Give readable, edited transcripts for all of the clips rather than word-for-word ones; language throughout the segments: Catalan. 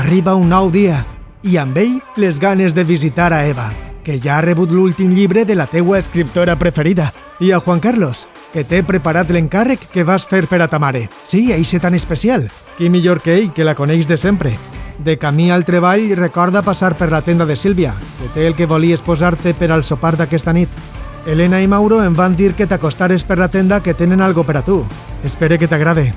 Arriba un nou dia, i amb ell les ganes de visitar a Eva, que ja ha rebut l'últim llibre de la teua escriptora preferida, i a Juan Carlos, que t'he preparat l'encàrrec que vas fer per a ta mare. Sí, eixe tan especial. Qui millor que ell, que la coneix de sempre. De camí al treball, recorda passar per la tenda de Sílvia, que té el que volies posar-te per al sopar d'aquesta nit. Elena i Mauro em van dir que t'acostares per la tenda, que tenen algo per a tu. Espere que t'agrade.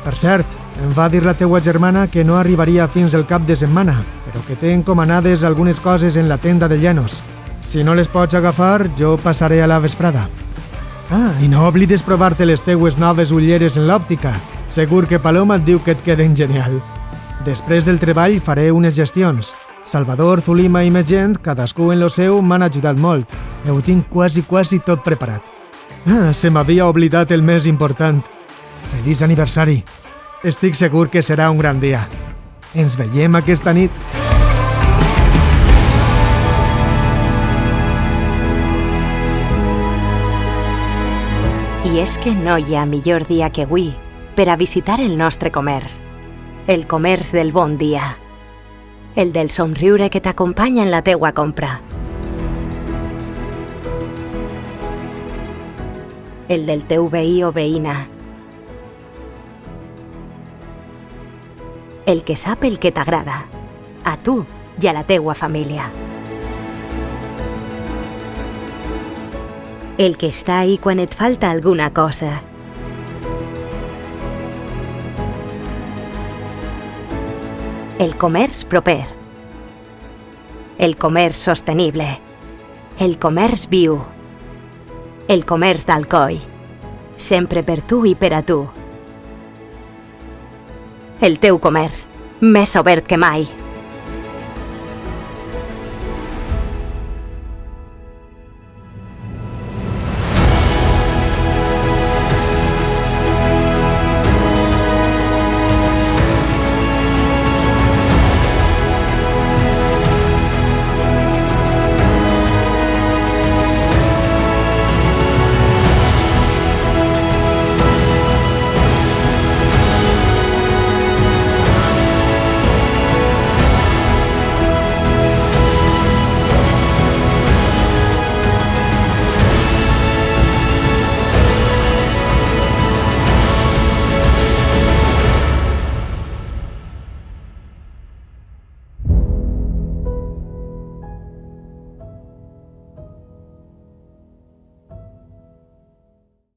Per cert, em va dir la teua germana que no arribaria fins el cap de setmana, però que té encomanades algunes coses en la tenda de Llanos. Si no les pots agafar, jo passaré a la vesprada. Ah, i no oblides provar-te les teues noves ulleres en l'òptica. Segur que Paloma et diu que et queden genial. Després del treball faré unes gestions. Salvador, Zulima i més gent, cadascú en lo seu, m'han ajudat molt. Ho tinc quasi tot preparat. Ah, se m'havia oblidat el més important. Feliç aniversari. Estic segur que serà un gran dia. Ens veiem aquesta nit. I és que no hi ha millor dia que avui per a visitar el nostre comerç. El comerç del bon dia. El del somriure que t'acompanya en la teua compra. El del teu veí o veïna. El que sap el que t'agrada, a tu i a la teua família. El que està ahí quan et falta alguna cosa. El comerç proper. El comerç sostenible. El comerç viu. El comerç d'Alcoi. Sempre per tu i per a tu. El teu comerç, més obert que mai.